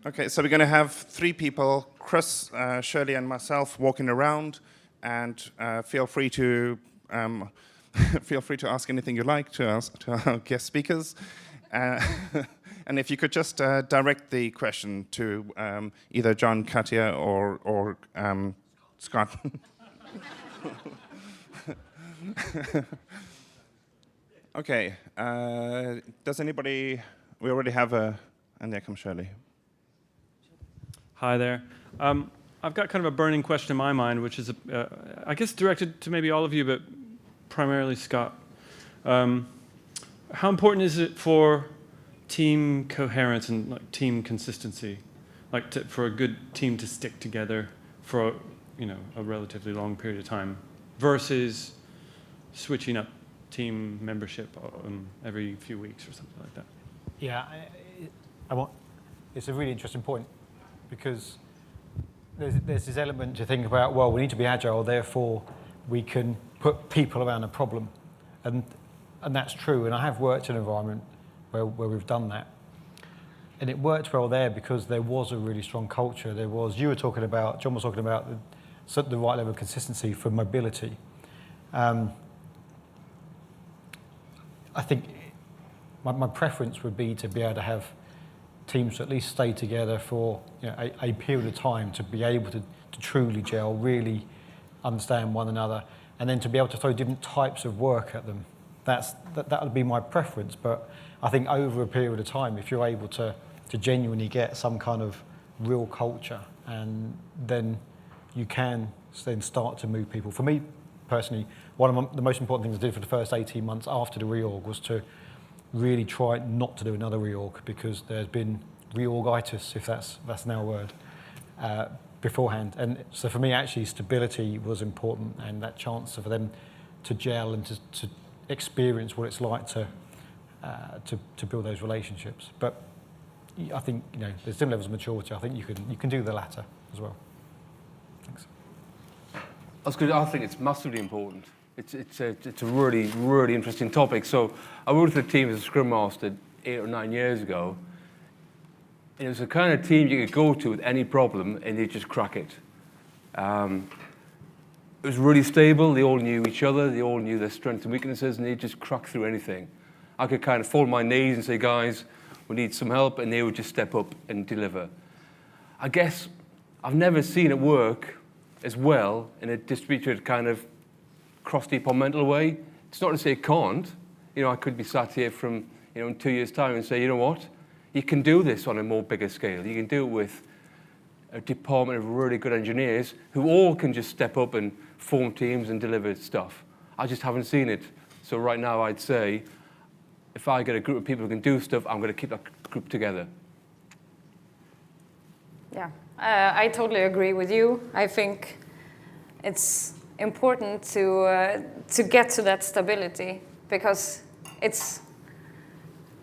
Okay, so we're going to have 3 people, Chris, Shirley, and myself, walking around, and feel free to feel free to ask anything you like to our guest speakers. And if you could just direct the question to either Jon, Katja, or Scott. Okay. Does anybody? We already have a. And there comes Shirley. Hi there. I've got kind of a burning question in my mind, which is, I guess, directed to maybe all of you, but primarily Scott. How important is it for team coherence and team consistency, for a good team to stick together for a relatively long period of time, versus switching up team membership every few weeks or something like that? Yeah, it's a really interesting point, because there's this element to think about, well, we need to be agile, therefore we can put people around a problem. And that's true, and I have worked in an environment where we've done that. And it worked well there because there was a really strong culture. Jon was talking about the right level of consistency for mobility. I think my preference would be to be able to have teams to at least stay together for a period of time, to be able to truly gel, really understand one another, and then to be able to throw different types of work at them. That would be my preference. But I think over a period of time, if you're able to genuinely get some kind of real culture, and then you can then start to move people. For me personally, one of the most important things I did for the first 18 months after the reorg was to really try not to do another reorg, because there's been reorgitis, if that's now a word, beforehand. And so for me, actually, stability was important, and that chance for them to gel and to experience what it's like to build those relationships. But I think there's different levels of maturity. I think you can do the latter as well. Thanks. I think it's massively important. It's a really, really interesting topic. So I worked with a team as a Scrum Master 8 or 9 years ago. And it was the kind of team you could go to with any problem and they'd just crack it. It was really stable. They all knew each other. They all knew their strengths and weaknesses, and they'd just crack through anything. I could kind of fall on my knees and say, guys, we need some help, and they would just step up and deliver. I guess I've never seen it work as well in a distributed kind of cross-departmental way. It's not to say it can't. I could be sat here from in 2 years' time and say, you know what, you can do this on a more bigger scale. You can do it with a department of really good engineers who all can just step up and form teams and deliver stuff. I just haven't seen it. So right now I'd say, if I get a group of people who can do stuff, I'm going to keep that group together. Yeah, I totally agree with you. I think it's important to get to that stability, because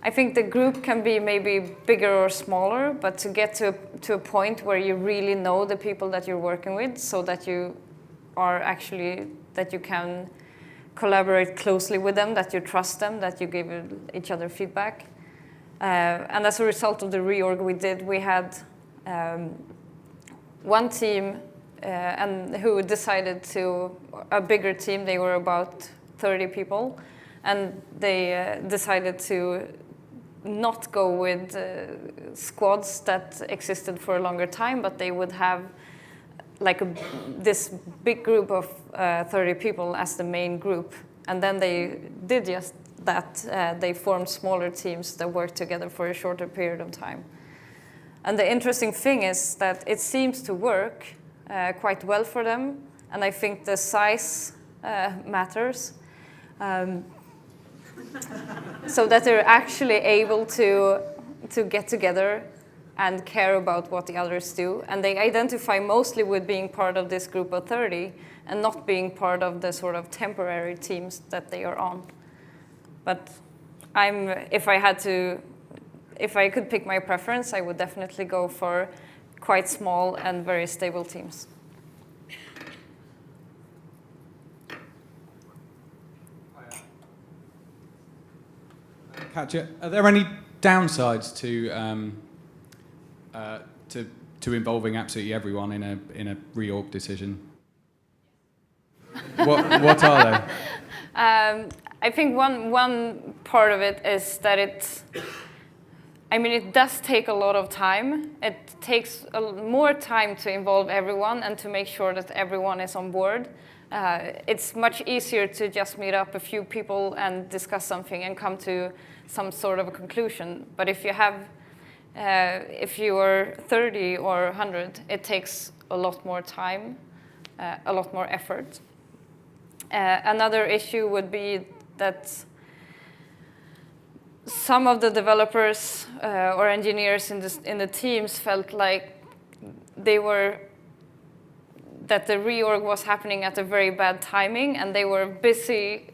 I think the group can be maybe bigger or smaller, but to get to a point where you really know the people that you're working with, so that you can collaborate closely with them, that you trust them, that you give each other feedback. And as a result of the reorg we did, we had one team and who decided a bigger team. They were about 30 people, and they decided to not go with squads that existed for a longer time, but they would have this big group of 30 people as the main group. And then they did just that. They formed smaller teams that worked together for a shorter period of time. And the interesting thing is that it seems to work quite well for them, and I think the size matters. So that they're actually able to get together and care about what the others do. And they identify mostly with being part of this group of 30 and not being part of the sort of temporary teams that they are on. But if I could pick my preference, I would definitely go for quite small and very stable teams. Katja, are there any downsides to to involving absolutely everyone in a reorg decision? What are they? I think one part of it is that it does take a lot of time. It takes more time to involve everyone and to make sure that everyone is on board. It's much easier to just meet up a few people and discuss something and come to some sort of a conclusion. But if you are 30 or 100, it takes a lot more time, a lot more effort. Another issue would be that some of the developers or engineers in the teams felt like that the reorg was happening at a very bad timing, and they were busy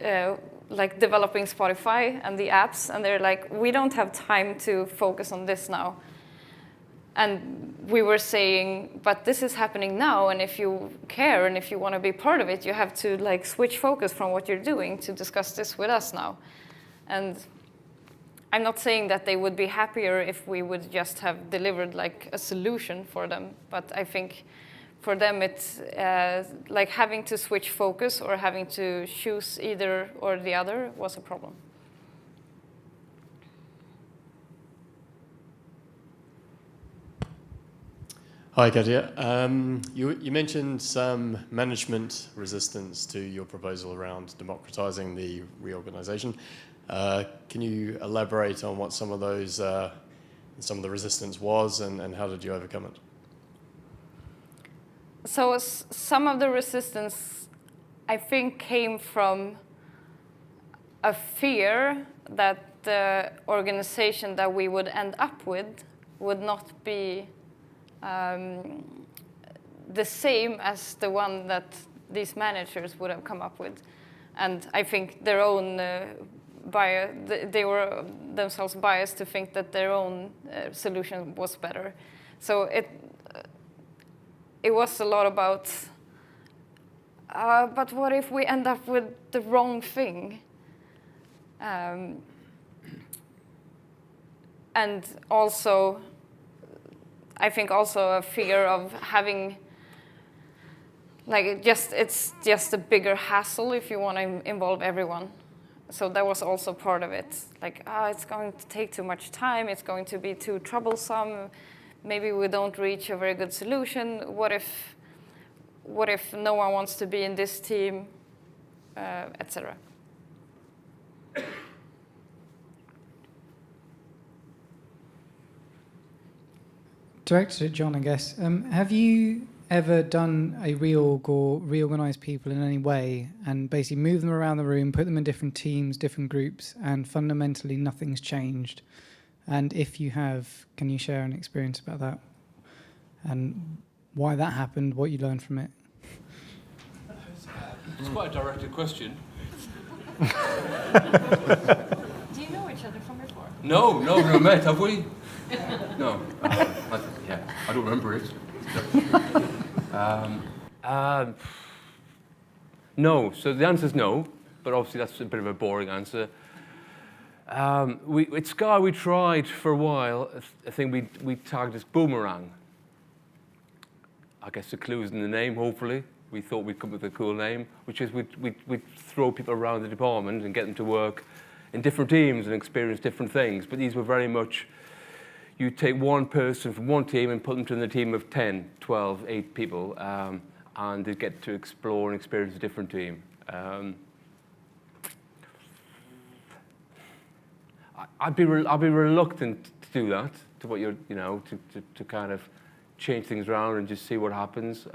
developing Spotify and the apps, and they're like, we don't have time to focus on this now. And we were saying, but this is happening now, and if you care and if you want to be part of it, you have to switch focus from what you're doing to discuss this with us now. And I'm not saying that they would be happier if we would just have delivered a solution for them, but I think for them it's having to switch focus or having to choose either or the other was a problem. Hi, Katja. You mentioned some management resistance to your proposal around democratizing the reorganization. Can you elaborate on what some of the resistance was, and how did you overcome it? So some of the resistance, I think, came from a fear that the organization that we would end up with would not be the same as the one that these managers would have come up with. And I think their own they were themselves biased to think that their own solution was better. So it was a lot about, but what if we end up with the wrong thing? And also, I think also a fear of having, it's just a bigger hassle if you want to involve everyone. So that was also part of it. It's going to take too much time, it's going to be too troublesome, maybe we don't reach a very good solution. What if no one wants to be in this team, etc. Directed at Jon, I guess. Have you ever done a reorg or reorganized people in any way and basically move them around the room, put them in different teams, different groups, and fundamentally nothing's changed? And if you have, can you share an experience about that? And why that happened, what you learned from it? It's quite a directed question. Do you know each other from before? No, we've never met, have we? No. I don't remember it. No, so the answer is no, but obviously that's a bit of a boring answer. At Sky, we tried for a while a thing we tagged as Boomerang. I guess the clue is in the name, hopefully. We thought we'd come up with a cool name, which is we'd throw people around the department and get them to work in different teams and experience different things. But these were very much, you take one person from one team and put them in a team of 10, 12, 8 people, and they get to explore and experience a different team. I'd be reluctant to do that, to what you're, to kind of change things around and just see what happens.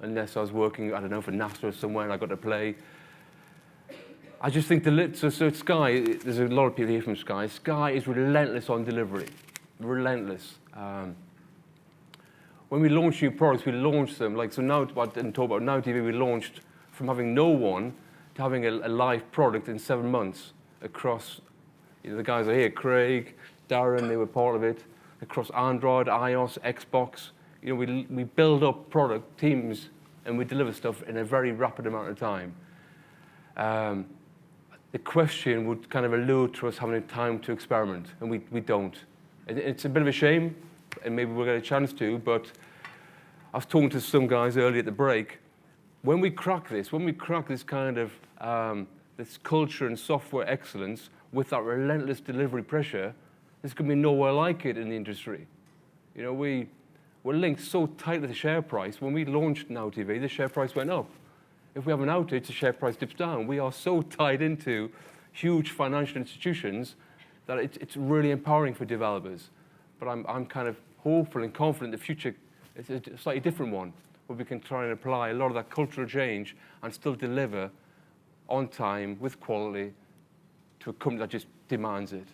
Unless I was working, I don't know, for NASA or somewhere and I got to play. I just think so at Sky, there's a lot of people here from Sky. Sky is relentless on delivery, relentless. When we launch new products, we launch them, so now, I didn't talk about Now TV, we launched from having no one to having a live product in 7 months across, the guys are here, Craig, Darren, they were part of it, across Android, iOS, Xbox. We build up product teams and we deliver stuff in a very rapid amount of time. The question would kind of allude to us having time to experiment, and we don't. It's a bit of a shame, and maybe we'll get a chance to, but I was talking to some guys earlier at the break. When we crack this kind of this culture and software excellence with that relentless delivery pressure, there's going to be nowhere like it in the industry. You know, we're linked so tight to the share price. When we launched Now TV, the share price went up. If we have an outage, the share price dips down. We are so tied into huge financial institutions that it's really empowering for developers. But I'm kind of hopeful and confident the future is a slightly different one, where we can try and apply a lot of that cultural change and still deliver on time, with quality, to a company that just demands it.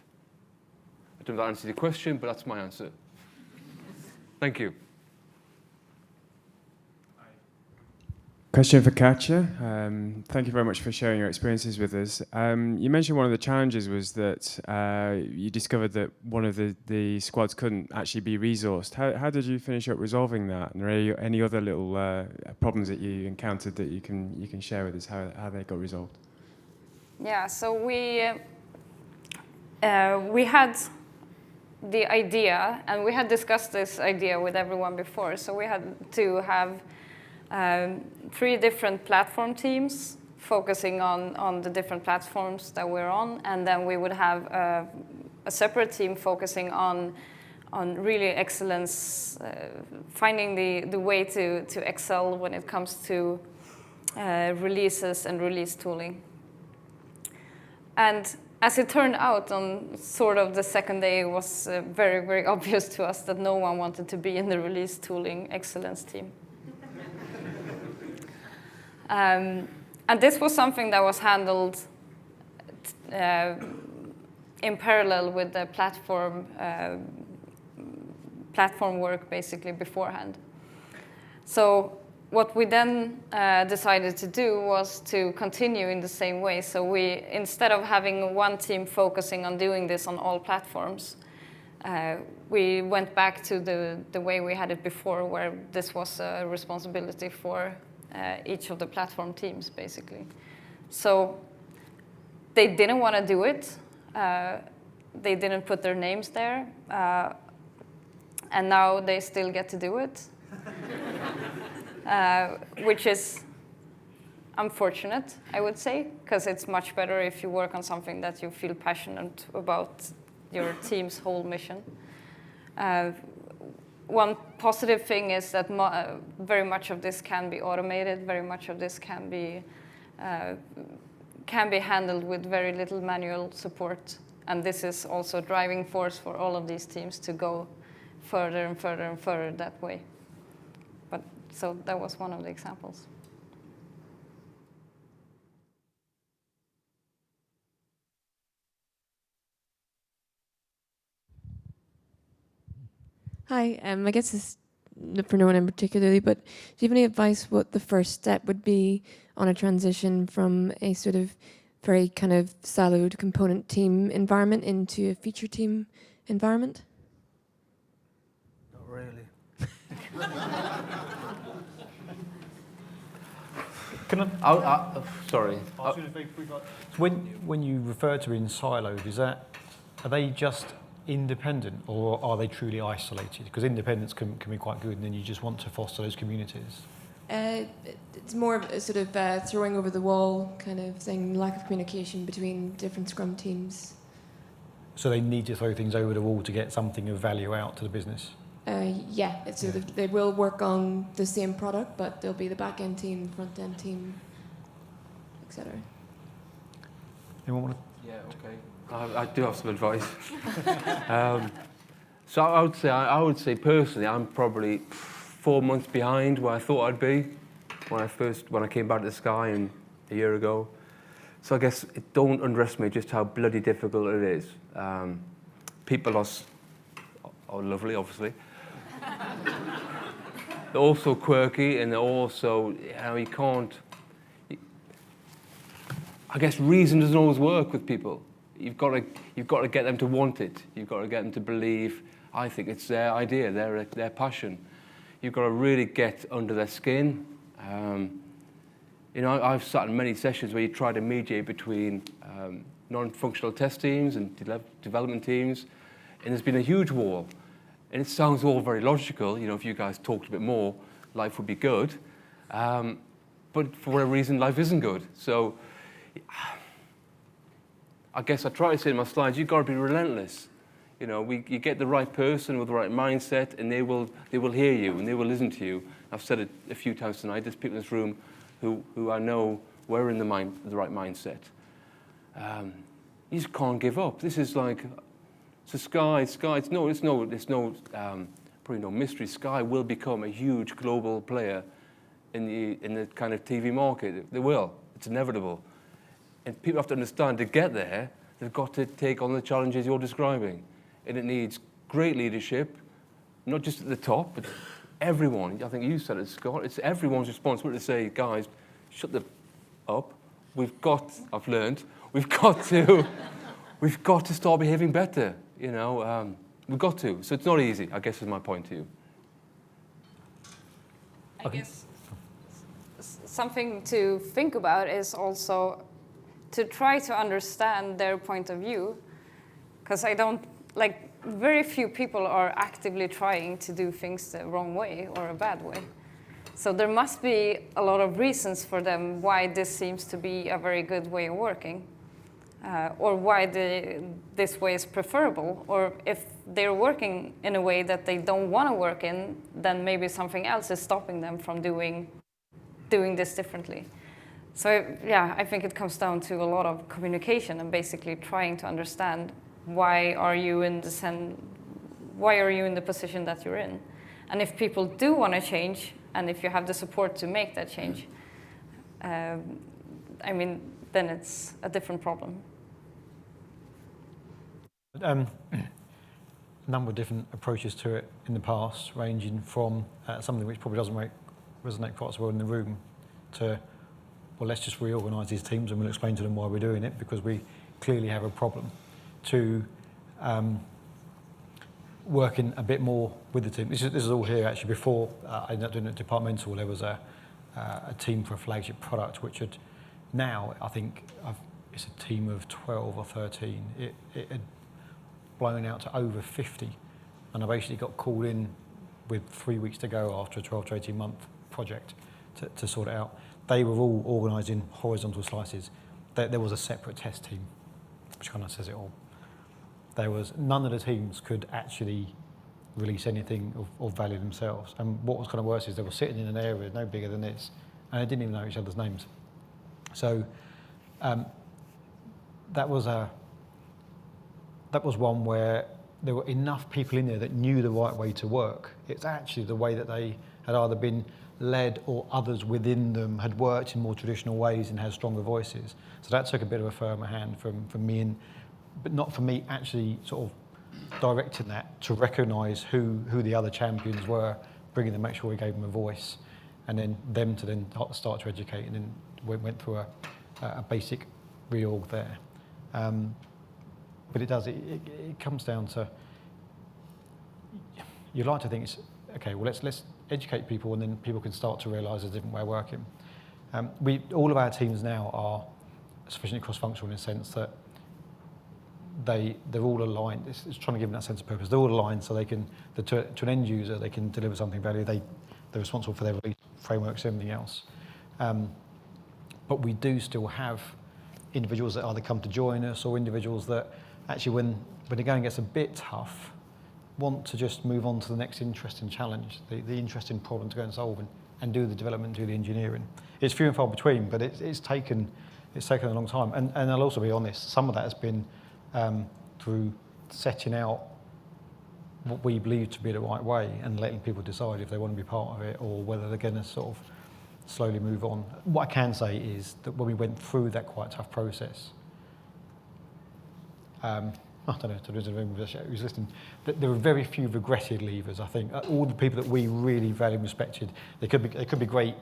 I don't know if that answers your question, but that's my answer. Thank you. Question for Katja. Thank you very much for sharing your experiences with us. You mentioned one of the challenges was that you discovered that one of the squads couldn't actually be resourced. How did you finish up resolving that? And are there any other little problems that you encountered that you can share with us, how they got resolved? Yeah, so we had the idea, and we had discussed this idea with everyone before, so we had to have 3 different platform teams focusing on the different platforms that we're on, and then we would have a separate team focusing on really excellence, finding the way to excel when it comes to releases and release tooling. And as it turned out, on sort of the second day, it was very, very obvious to us that no one wanted to be in the release tooling excellence team. And this was something that was handled in parallel with the platform work, basically, beforehand. So what we then decided to do was to continue in the same way. So we, instead of having one team focusing on doing this on all platforms, we went back to the way we had it before, where this was a responsibility for each of the platform teams, basically. So they didn't want to do it. They didn't put their names there. And now they still get to do it, which is unfortunate, I would say, because it's much better if you work on something that you feel passionate about your team's whole mission. One positive thing is that very much of this can be automated. Very much of this can be handled with very little manual support. And this is also a driving force for all of these teams to go further and further and further that way. But so that was one of the examples. Hi, I guess this is for no one in particularly, but do you have any advice what the first step would be on a transition from a sort of very kind of siloed component team environment into a feature team environment? Not really. Sorry. When you refer to being siloed, are they just independent, or are they truly isolated? Because independence can be quite good, and then you just want to foster those communities. It's more of a sort of throwing over the wall kind of thing, lack of communication between different Scrum teams. So they need to throw things over the wall to get something of value out to the business? Yeah, it's sort of, they will work on the same product, but there'll be the back-end team, front-end team, etc. Anyone want to? Yeah, okay. I do have some advice. So I would say personally, I'm probably 4 months behind where I thought I'd be when I came back to the Sky a year ago. So I guess don't underestimate just how bloody difficult it is. People are lovely, obviously. They're also quirky, and they're also, you can't. I guess reason doesn't always work with people. You've got to get them to want it. You've got to get them to believe. I think it's their idea, their passion. You've got to really get under their skin. I've sat in many sessions where you try to mediate between non-functional test teams and development teams, and there's been a huge wall. And it sounds all very logical. You know, if you guys talked a bit more, life would be good. But for whatever reason, life isn't good. So I guess I try to say in my slides, you've got to be relentless. You know, you get the right person with the right mindset, and they will hear you and they will listen to you. I've said it a few times tonight. There's people in this room who I know were in the right mindset. You just can't give up. This is like, so Sky. It's no probably no mystery. Sky will become a huge global player in the kind of TV market. They will. It's inevitable. And people have to understand, to get there, they've got to take on the challenges you're describing. And it needs great leadership, not just at the top, but everyone. I think you said it, Scott. It's everyone's responsibility to say, guys, shut up. I've learned, we've got to start behaving better. You know, we've got to. So it's not easy, I guess, is my point to you. I guess something to think about is also to try to understand their point of view, because very few people are actively trying to do things the wrong way or a bad way. So there must be a lot of reasons for them why this seems to be a very good way of working, or why this way is preferable, or if they're working in a way that they don't want to work in, then maybe something else is stopping them from doing this differently. So yeah, I think it comes down to a lot of communication and basically trying to understand why are you in the position that you're in, and if people do want to change, and if you have the support to make that change, I mean, then it's a different problem. A number of different approaches to it in the past, ranging from something which probably doesn't resonate quite so well in the room, to, well, let's just reorganise these teams and we'll explain to them why we're doing it, because we clearly have a problem, to working a bit more with the team. This is all here actually. Before I ended up doing it departmental, there was a team for a flagship product, which had now, I think, it's a team of 12 or 13. It had blown out to over 50, and I basically got called in with 3 weeks to go after a 12 to 18 month project to sort it out. They were all organised in horizontal slices. There was a separate test team, which kind of says it all. None of the teams could actually release anything of value themselves. And what was kind of worse is they were sitting in an area no bigger than this, and they didn't even know each other's names. So that was one where there were enough people in there that knew the right way to work. It's actually the way that they had either been led or others within them had worked in more traditional ways and had stronger voices. So that took a bit of a firmer hand from me, but not for me actually sort of directing that to recognise who the other champions were, bringing them, make sure we gave them a voice, and then them to then start to educate, and then went through a basic reorg there. But it comes down to, you like to think it's, okay, well let's educate people, and then people can start to realise there's a different way of working. All of our teams now are sufficiently cross-functional in the sense that they're all aligned. It's trying to give them that sense of purpose. They're all aligned, so they can, to an end user, they can deliver something valuable. They're responsible for their release frameworks and everything else. But we do still have individuals that either come to join us, or individuals that actually, when the going gets a bit tough, want to just move on to the next interesting challenge, the interesting problem to go and solve, and do the development, do the engineering. It's few and far between, but it's taken a long time. And I'll also be honest, some of that has been through setting out what we believe to be the right way and letting people decide if they want to be part of it or whether they're going to sort of slowly move on. What I can say is that when we went through that quite tough process, I don't know, to who's listening, there were very few regretted leavers, I think. All the people that we really valued and respected, they could be great,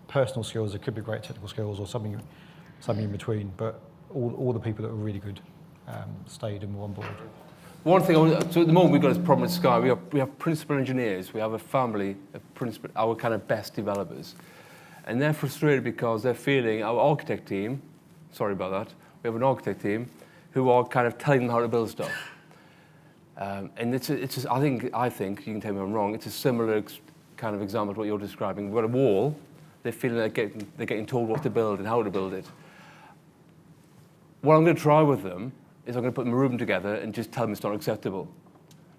personal skills, they could be great technical skills or something in between, but all the people that were really good stayed and were on board. One thing, so at the moment we've got this problem at Sky, we have principal engineers, we have a family of our kind of best developers, and they're frustrated because they're feeling our architect team, sorry about that, we have an architect team who are kind of telling them how to build stuff. And I think, you can tell me I'm wrong, it's a similar kind of example to what you're describing. We've got a wall, they're feeling like they're getting told what to build and how to build it. What I'm going to try with them is I'm going to put them in a room together and just tell them it's not acceptable.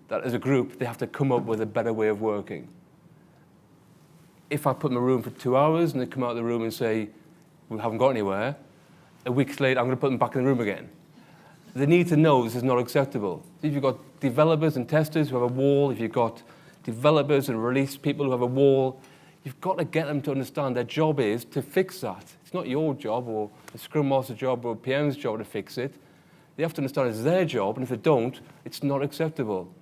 That as a group, they have to come up with a better way of working. If I put them in a room for 2 hours and they come out of the room and say, we haven't got anywhere, a week later, I'm going to put them back in the room again. They need to know this is not acceptable. If you've got developers and testers who have a wall, if you've got developers and release people who have a wall, you've got to get them to understand their job is to fix that. It's not your job or a Scrum Master's job or a PM's job to fix it. They have to understand it's their job, and if they don't, it's not acceptable.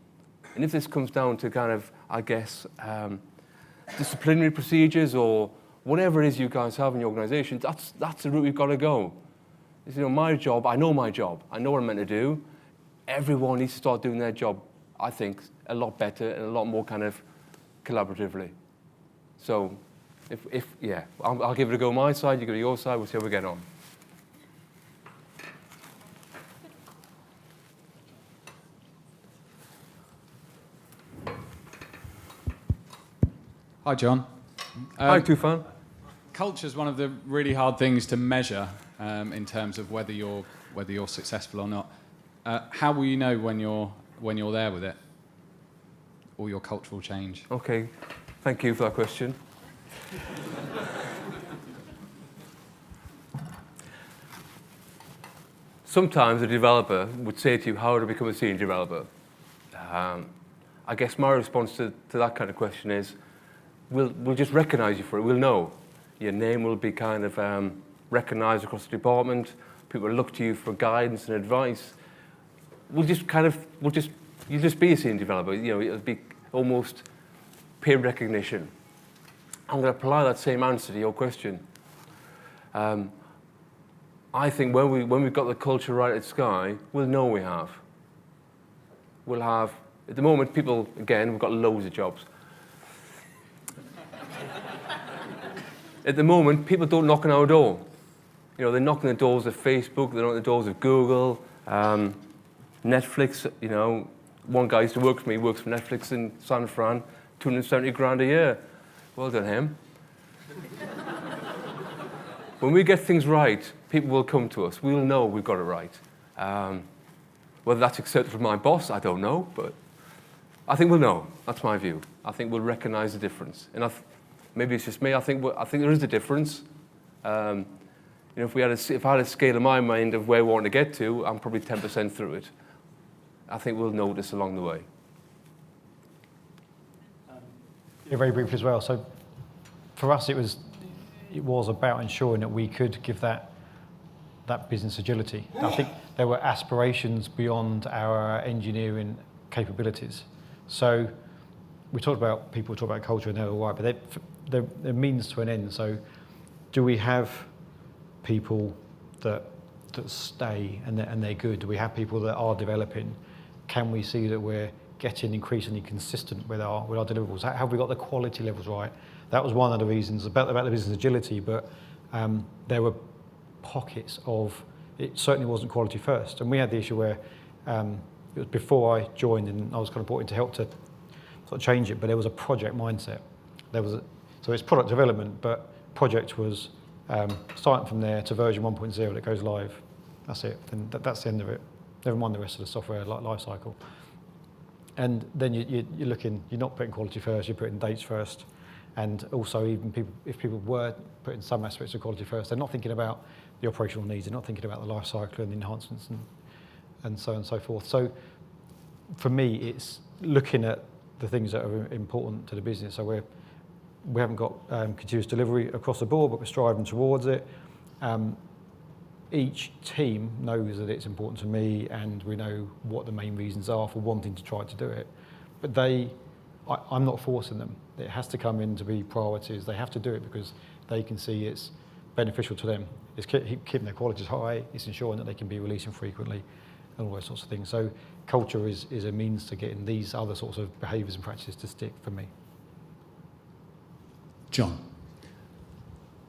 And if this comes down to kind of, I guess, disciplinary procedures or whatever it is you guys have in your organisation, that's the route we've got to go. It's, my job, I know my job. I know what I'm meant to do. Everyone needs to start doing their job, I think, a lot better and a lot more kind of collaboratively. So, I'll give it a go on my side, you give it your side, we'll see how we get on. Hi, Jon. Hi, Tufan. Culture is one of the really hard things to measure in terms of whether you're successful or not. How will you know when you're there with it, or your cultural change? Okay, thank you for that question. Sometimes a developer would say to you, how to become a senior developer? I guess my response to that kind of question is, we'll just recognize you for it. We'll know. Your name will be kind of recognized across the department. People will look to you for guidance and advice. You'll just be a senior developer. It'll be almost peer recognition. I'm going to apply that same answer to your question. I think when we've got the culture right at Sky, we'll know we have. We'll have, at the moment, people, again, we've got loads of jobs. At the moment, people don't knock on our door. They're knocking the doors of Facebook, they're knocking the doors of Google, Netflix. One guy used to work for me, works for Netflix in San Fran, 270 grand a year. Well done, him. When we get things right, people will come to us. We'll know we've got it right. Whether that's accepted from my boss, I don't know, but I think we'll know. That's my view. I think we'll recognise the difference. And maybe it's just me. I think there is a difference. If I had a scale in my mind of where we want to get to, I'm probably 10% through it. I think we'll notice along the way. Very briefly as well. So, for us, it was about ensuring that we could give that business agility. I think there were aspirations beyond our engineering capabilities. So, people talk about culture and they're all right, but they're means to an end. So, do we have people that stay and they're good? Do we have people that are developing? Can we see that we're getting increasingly consistent with our deliverables? Have we got the quality levels right? That was one of the reasons about the business agility, but there were pockets of, it certainly wasn't quality first. And we had the issue where it was before I joined and I was kind of brought in to help to sort of change it, but there was a project mindset. So it's product development, but project was starting from there to version 1.0 that goes live. That's it, and that's the end of it. Never mind the rest of the software life cycle. And then you're looking, you're not putting quality first, you're putting dates first. And also, if people were putting some aspects of quality first, they're not thinking about the operational needs, they're not thinking about the life cycle and the enhancements and so on and so forth. So for me, it's looking at the things that are important to the business. So we haven't got continuous delivery across the board, but we're striving towards it. Each team knows that it's important to me, and we know what the main reasons are for wanting to try to do it. But I'm not forcing them. It has to come in to be priorities. They have to do it because they can see it's beneficial to them. It's keeping their qualities high. It's ensuring that they can be releasing frequently, and all those sorts of things. So culture is a means to getting these other sorts of behaviours and practices to stick for me. Jon,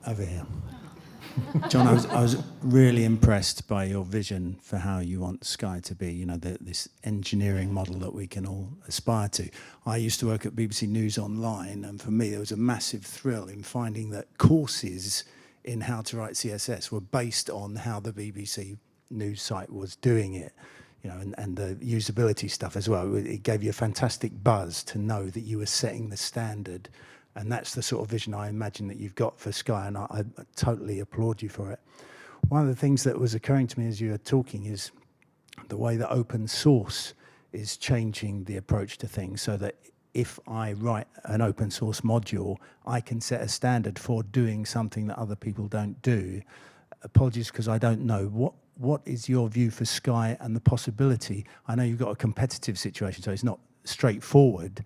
over here. Jon, I was really impressed by your vision for how you want Sky to be, you know, this engineering model that we can all aspire to. I used to work at BBC News Online, and for me there was a massive thrill in finding that courses in how to write CSS were based on how the BBC News site was doing it, you know, and the usability stuff as well. It gave you a fantastic buzz to know that you were setting the standard. And that's the sort of vision I imagine that you've got for Sky, and I totally applaud you for it. One of the things that was occurring to me as you were talking is the way that open source is changing the approach to things, so that if I write an open source module, I can set a standard for doing something that other people don't do. Apologies because I don't know. What is your view for Sky and the possibility? I know you've got a competitive situation, so it's not straightforward,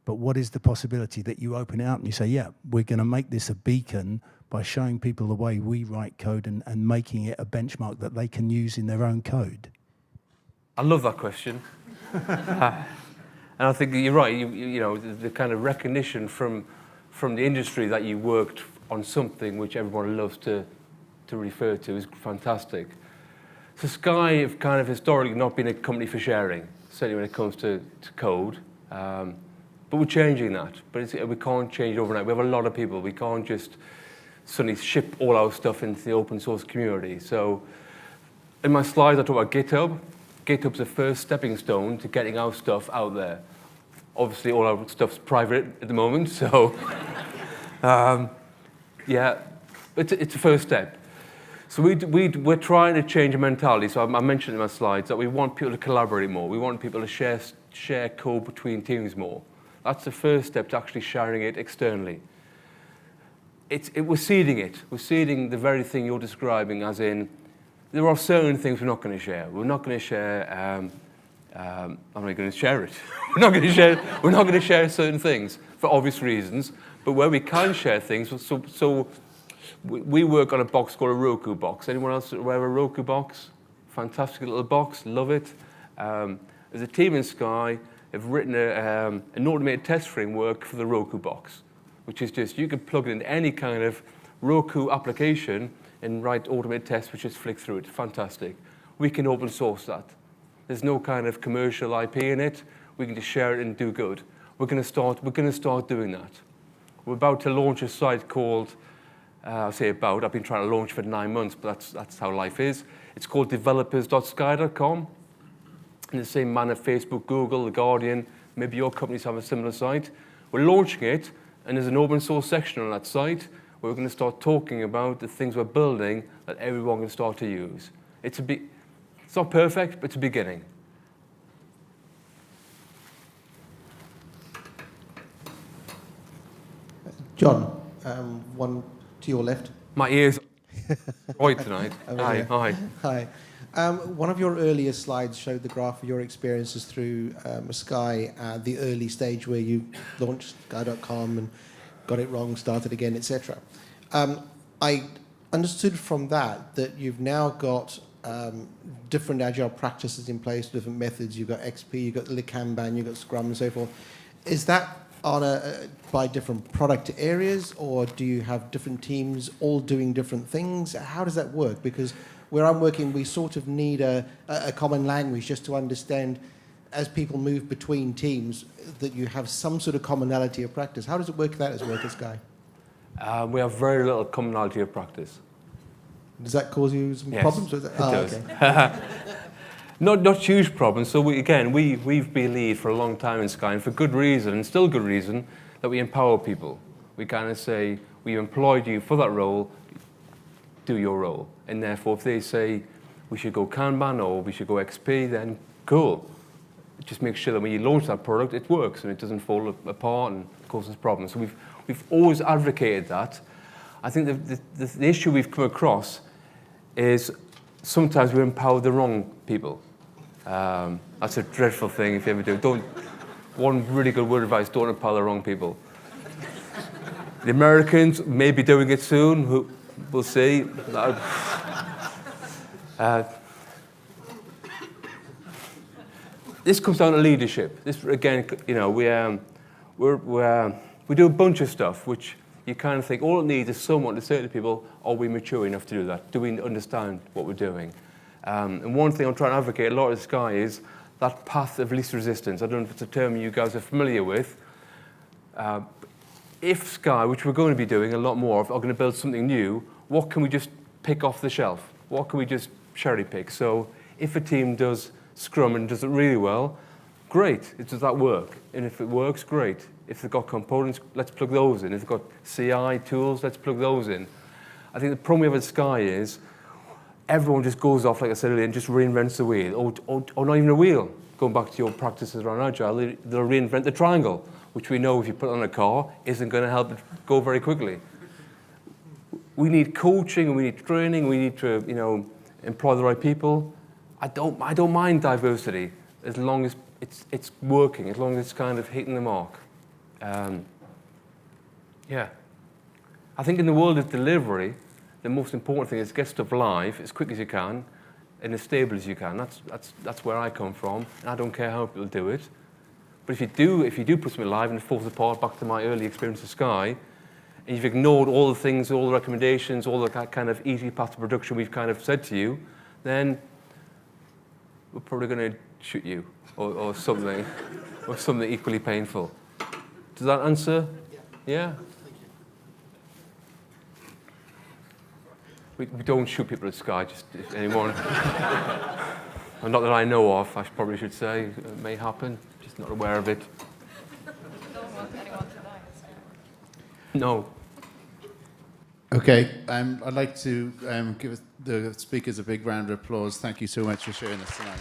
but what is the possibility that you open it up and you say, yeah, we're going to make this a beacon by showing people the way we write code and making it a benchmark that they can use in their own code? I love that question. And I think you're right. You know, the kind of recognition from the industry that you worked on something which everyone loves to refer to is fantastic. So Sky have kind of historically not been a company for sharing, certainly when it comes to code. But we're changing that. But we can't change it overnight. We have a lot of people. We can't just suddenly ship all our stuff into the open source community. So in my slides, I talk about GitHub. GitHub's the first stepping stone to getting our stuff out there. Obviously, all our stuff's private at the moment. So yeah, it's a first step. So we're trying to change a mentality. So I mentioned in my slides that we want people to collaborate more. We want people to share code between teams more. That's the first step to actually sharing it externally. We're seeding it. We're seeding the very thing you're describing, as in, there are certain things we're not going to share. We're not going to share, I'm not going to share it. We're not going to share certain things for obvious reasons, but where we can share things, so we work on a box called a Roku box. Anyone else aware of a Roku box? Fantastic little box, love it. There's a team in Sky have written an automated test framework for the Roku box, which is just, you can plug it into any kind of Roku application and write automated tests which just flick through it. Fantastic. We can open source that. There's no kind of commercial IP in it. We can just share it and do good. We're going to start doing that. We're about to launch a site called, I've been trying to launch for 9 months, but that's how life is. It's called developers.sky.com. In the same manner, Facebook, Google, The Guardian, maybe your companies have a similar site. We're launching it, and there's an open source section on that site where we're going to start talking about the things we're building that everyone can start to use. It's not perfect, but it's a beginning. Jon, one to your left. My ears right tonight. Hi. Hi. One of your earlier slides showed the graph of your experiences through Sky at the early stage where you launched Sky.com and got it wrong, started again, etc. I understood from that you've now got different agile practices in place, different methods. You've got XP, you've got Kanban, you've got Scrum, and so forth. Is that on by different product areas, or do you have different teams all doing different things? How does that work? Because where I'm working, we sort of need a common language just to understand, as people move between teams, that you have some sort of commonality of practice. How does it work at Sky? We have very little commonality of practice. Does that cause you some yes, problems? It does. Okay. Not huge problems. So we've believed for a long time in Sky, and for good reason, and still good reason, that we empower people. We kind of say, we employed you for that role, do your role. And therefore, if they say we should go Kanban or we should go XP, then cool. Just make sure that when you launch that product, it works and it doesn't fall apart and causes problems. So we've always advocated that. I think the issue we've come across is sometimes we empower the wrong people. That's a dreadful thing if you ever do. One really good word of advice, don't empower the wrong people. The Americans may be doing it soon. We'll see. This comes down to leadership. This again, we do a bunch of stuff which you kind of think all it needs is someone to say to people, are we mature enough to do that? Do we understand what we're doing? And one thing I'm trying to advocate a lot at Sky is that path of least resistance. I don't know if it's a term you guys are familiar with. If Sky, which we're going to be doing a lot more of, are going to build something new, what can we just pick off the shelf? What can we just cherry pick? So if a team does Scrum and does it really well, great, does that work? And if it works, great. If they've got components, let's plug those in. If they've got CI tools, let's plug those in. I think the problem we have at Sky is everyone just goes off, like I said earlier, and just reinvents the wheel, or not even a wheel. Going back to your practices around Agile, they'll reinvent the triangle, which we know if you put it on a car, isn't going to help it go very quickly. We need coaching, and we need training, we need to, employ the right people. I don't mind diversity as long as it's working, as long as it's kind of hitting the mark. Yeah. I think in the world of delivery, the most important thing is get stuff live as quick as you can and as stable as you can. That's where I come from, and I don't care how people do it. But if you do put something live and it falls apart, back to my early experience of Sky, and you've ignored all the things, all the recommendations, all the kind of easy path to production we've kind of said to you, then we're probably going to shoot you or something, or something equally painful. Does that answer? Yeah? We don't shoot people at Sky, just if anyone. Well, not that I know of, I probably should say. It may happen, just not aware of it. Don't want anyone to die. No. Okay, I'd like to give the speakers a big round of applause. Thank you so much for sharing this tonight.